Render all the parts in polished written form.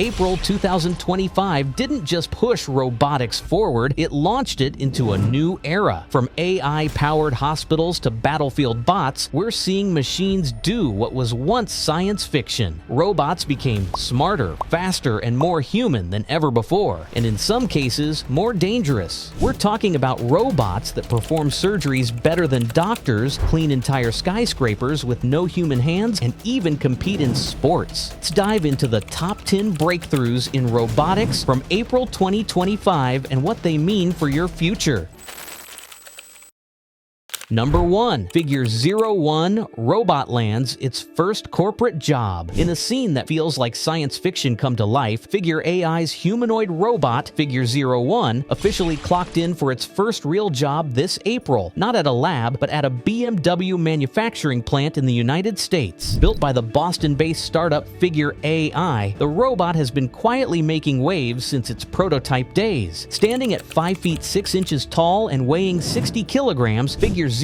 April 2025 didn't just push robotics forward, it launched it into a new era. From AI-powered hospitals to battlefield bots, we're seeing machines do what was once science fiction. Robots became smarter, faster, and more human than ever before, and in some cases, more dangerous. We're talking about robots that perform surgeries better than doctors, clean entire skyscrapers with no human hands, and even compete in sports. Let's dive into the top 10 breakthroughs in robotics from April 2025 and what they mean for your future. Number 1. Figure01 Robot lands its first corporate job. In a scene that feels like science fiction come to life, Figure AI's humanoid robot, Figure01, officially clocked in for its first real job this April, not at a lab, but at a BMW manufacturing plant in the United States. Built by the Boston-based startup Figure AI, the robot has been quietly making waves since its prototype days. Standing at 5 feet 6 inches tall and weighing 60 kilograms, Figure01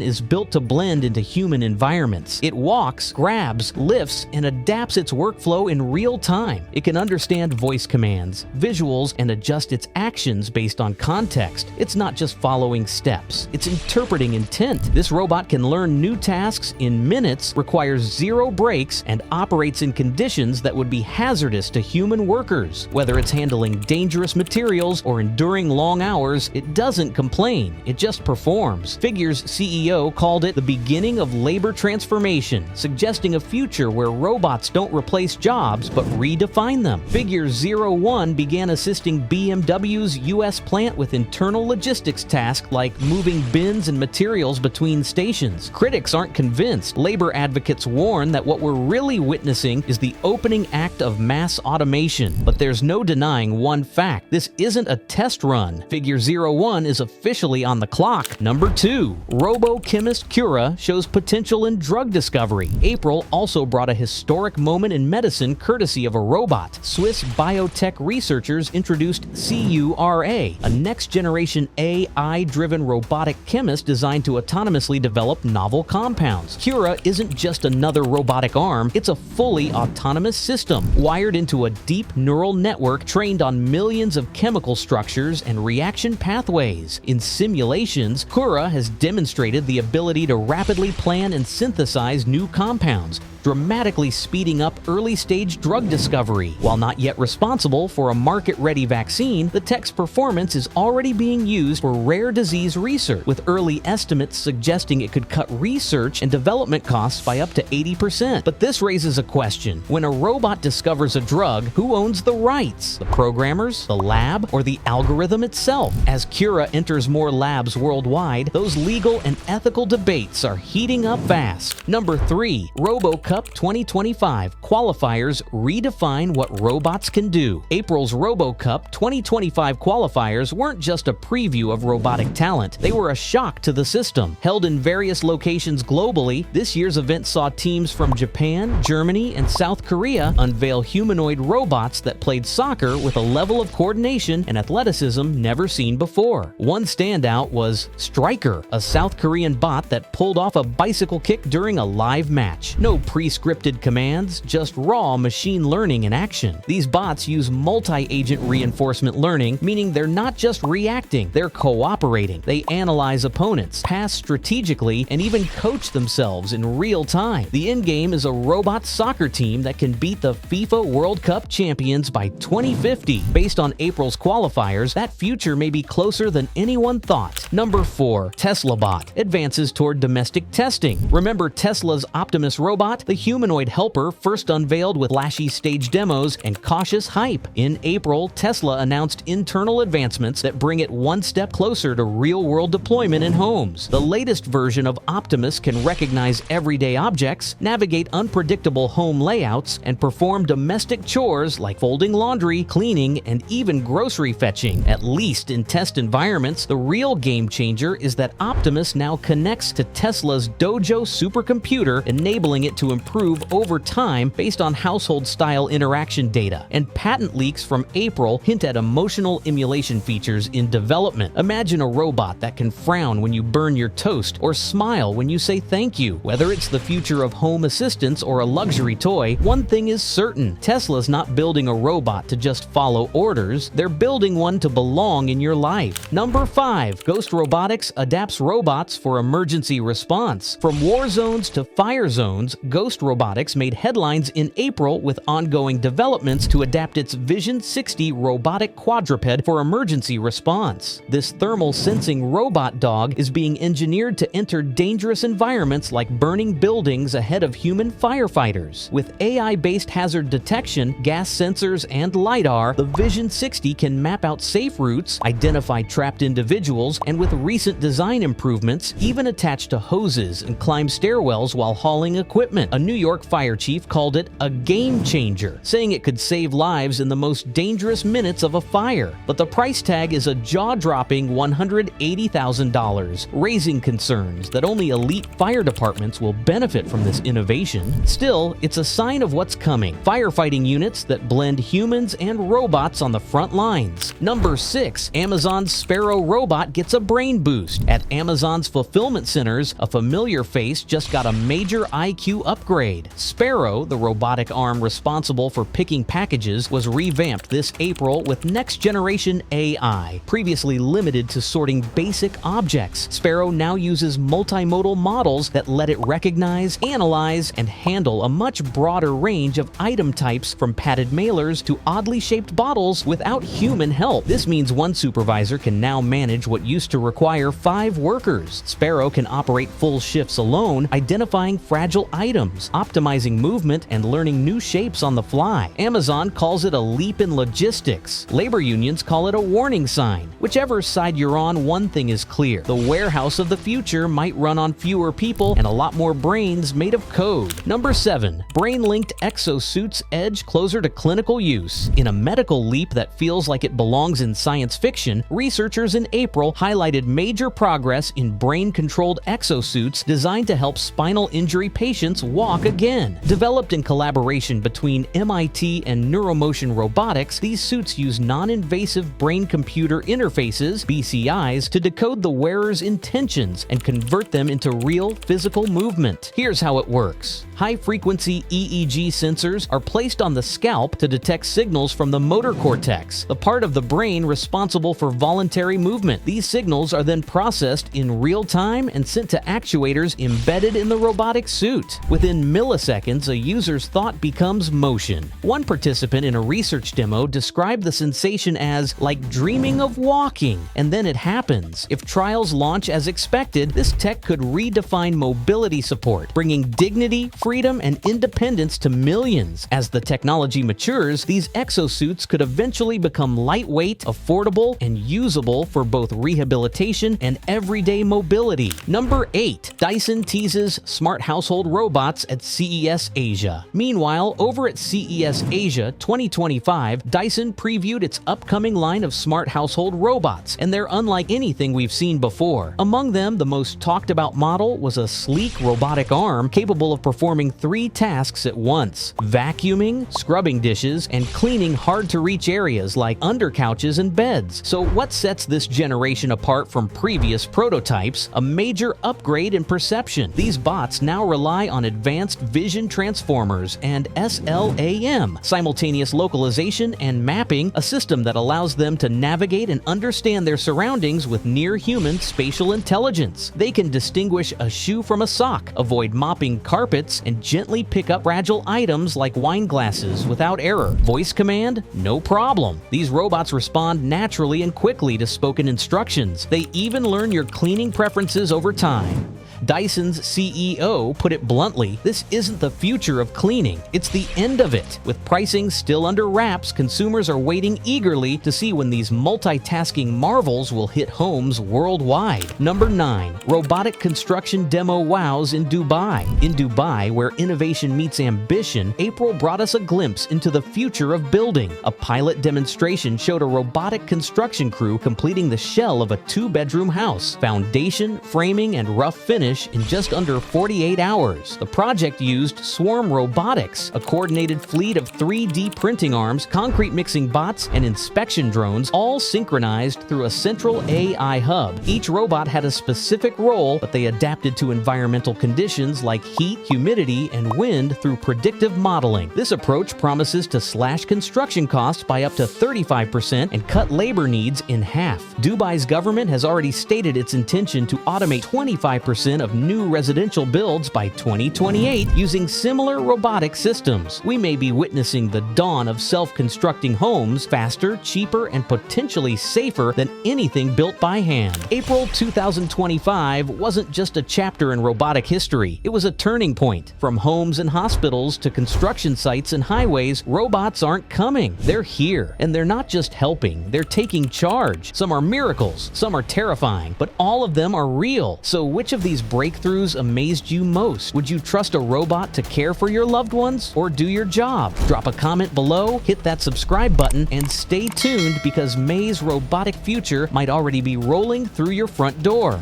is built to blend into human environments. It walks, grabs, lifts, and adapts its workflow in real time. It can understand voice commands, visuals, and adjust its actions based on context. It's not just following steps, it's interpreting intent. This robot can learn new tasks in minutes, requires 0 breaks, and operates in conditions that would be hazardous to human workers. Whether it's handling dangerous materials or enduring long hours, it doesn't complain, it just performs. Figure's CEO called it the beginning of labor transformation, suggesting a future where robots don't replace jobs but redefine them. Figure01 began assisting BMW's US plant with internal logistics tasks like moving bins and materials between stations. Critics aren't convinced. Labor advocates warn that what we're really witnessing is the opening act of mass automation. But there's no denying one fact: this isn't a test run. Figure01 is officially on the clock. Number 2. Robochemist Cura shows potential in drug discovery. April also brought a historic moment in medicine courtesy of a robot. Swiss biotech researchers introduced Cura, a next-generation AI-driven robotic chemist designed to autonomously develop novel compounds. Cura isn't just another robotic arm, it's a fully autonomous system, wired into a deep neural network trained on millions of chemical structures and reaction pathways. In simulations, Cura has demonstrated the ability to rapidly plan and synthesize new compounds, dramatically speeding up early-stage drug discovery. While not yet responsible for a market-ready vaccine, the tech's performance is already being used for rare disease research, with early estimates suggesting it could cut research and development costs by up to 80%. But this raises a question. When a robot discovers a drug, who owns the rights? The programmers, the lab, or the algorithm itself? As Cura enters more labs worldwide, those legal and ethical debates are heating up fast. Number 3. RoboCup 2025 qualifiers redefine what robots can do. April's RoboCup 2025 qualifiers weren't just a preview of robotic talent, they were a shock to the system. Held in various locations globally, this year's event saw teams from Japan, Germany, and South Korea unveil humanoid robots that played soccer with a level of coordination and athleticism never seen before. One standout was Striker, a South Korean bot that pulled off a bicycle kick during a live match. No pre-scripted commands, just raw machine learning in action. These bots use multi-agent reinforcement learning, meaning they're not just reacting, they're cooperating. They analyze opponents, pass strategically, and even coach themselves in real time. The endgame is a robot soccer team that can beat the FIFA World Cup champions by 2050. Based on April's qualifiers, that future may be closer than anyone thought. Number 4. Tesla Bot advances toward domestic testing. Remember Tesla's Optimus robot? The humanoid helper first unveiled with flashy stage demos and cautious hype. In April, Tesla announced internal advancements that bring it one step closer to real-world deployment in homes. The latest version of Optimus can recognize everyday objects, navigate unpredictable home layouts, and perform domestic chores like folding laundry, cleaning, and even grocery fetching. At least in test environments, the real game changer is that Optimus now connects to Tesla's Dojo supercomputer, enabling it to improve over time based on household-style interaction data, and patent leaks from April hint at emotional emulation features in development. Imagine a robot that can frown when you burn your toast or smile when you say thank you. Whether it's the future of home assistants or a luxury toy, one thing is certain: Tesla's not building a robot to just follow orders, they're building one to belong in your life. Number 5. Ghost Robotics adapts robots for emergency response. From war zones to fire zones, Ghost Robotics made headlines in April with ongoing developments to adapt its Vision 60 robotic quadruped for emergency response. This thermal sensing robot dog is being engineered to enter dangerous environments like burning buildings ahead of human firefighters. With AI-based hazard detection, gas sensors, and LiDAR, the Vision 60 can map out safe routes, identify trapped individuals, and with recent design improvements, even attach to hoses and climb stairwells while hauling equipment. A New York fire chief called it a game changer, saying it could save lives in the most dangerous minutes of a fire. But the price tag is a jaw-dropping $180,000, raising concerns that only elite fire departments will benefit from this innovation. Still, it's a sign of what's coming: firefighting units that blend humans and robots on the front lines. Number 6. Amazon's Sparrow robot gets a brain boost. At Amazon's fulfillment centers, a familiar face just got a major IQ upgrade. Sparrow, the robotic arm responsible for picking packages, was revamped this April with next-generation AI. Previously limited to sorting basic objects, Sparrow now uses multimodal models that let it recognize, analyze, and handle a much broader range of item types, from padded mailers to oddly shaped bottles, without human help. This means one supervisor can now manage what used to require 5 workers. Sparrow can operate full shifts alone, identifying fragile items, optimizing movement, and learning new shapes on the fly. Amazon calls it a leap in logistics. Labor unions call it a warning sign. Whichever side you're on, one thing is clear: the warehouse of the future might run on fewer people and a lot more brains made of code. Number 7. Brain-linked exosuits edge closer to clinical use. In a medical leap that feels like it belongs in science fiction, researchers in April highlighted major progress in brain-controlled exosuits designed to help spinal injury patients walk again. Developed in collaboration between MIT and Neuromotion Robotics, these suits use non-invasive brain-computer interfaces, BCIs, to decode the wearer's intentions and convert them into real physical movement. Here's how it works. High-frequency EEG sensors are placed on the scalp to detect signals from the motor cortex, the part of the brain responsible for voluntary movement. These signals are then processed in real time and sent to actuators embedded in the robotic suit. Within milliseconds, a user's thought becomes motion. One participant in a research demo described the sensation as like dreaming of walking, and then it happens. If trials launch as expected, this tech could redefine mobility support, bringing dignity, freedom, and independence to millions. As the technology matures, these exosuits could eventually become lightweight, affordable, and usable for both rehabilitation and everyday mobility. Number 8. Dyson teases smart household robots at CES Asia. Meanwhile, over at CES Asia 2025, Dyson previewed its upcoming line of smart household robots, and they're unlike anything we've seen before. Among them, the most talked about model was a sleek robotic arm capable of performing 3 tasks at once: vacuuming, scrubbing dishes, and cleaning hard-to-reach areas like under couches and beds. So what sets this generation apart from previous prototypes? A major upgrade in perception. These bots now rely on advanced vision transformers and SLAM, simultaneous localization and mapping, a system that allows them to navigate and understand their surroundings with near-human spatial intelligence. They can distinguish a shoe from a sock, avoid mopping carpets, and gently pick up fragile items like wine glasses without error. Voice command? No problem. These robots respond naturally and quickly to spoken instructions. They even learn your cleaning preferences over time. Dyson's CEO put it bluntly: this isn't the future of cleaning, it's the end of it. With pricing still under wraps, consumers are waiting eagerly to see when these multitasking marvels will hit homes worldwide. Number 9. Robotic construction demo wows in Dubai. In Dubai, where innovation meets ambition, April brought us a glimpse into the future of building. A pilot demonstration showed a robotic construction crew completing the shell of a 2-bedroom house. Foundation, framing, and rough finish finish in just under 48 hours. The project used Swarm Robotics, a coordinated fleet of 3D printing arms, concrete mixing bots, and inspection drones, all synchronized through a central AI hub. Each robot had a specific role, but they adapted to environmental conditions like heat, humidity, and wind through predictive modeling. This approach promises to slash construction costs by up to 35% and cut labor needs in half. Dubai's government has already stated its intention to automate 25% of new residential builds by 2028 using similar robotic systems. We may be witnessing the dawn of self-constructing homes faster, cheaper, and potentially safer than anything built by hand. April 2025 wasn't just a chapter in robotic history. It was a turning point. From homes and hospitals to construction sites and highways, robots aren't coming. They're here. And they're not just helping, they're taking charge. Some are miracles, some are terrifying, but all of them are real. So which of these breakthroughs amazed you most? Would you trust a robot to care for your loved ones or do your job? Drop a comment below, hit that subscribe button, and stay tuned because May's robotic future might already be rolling through your front door.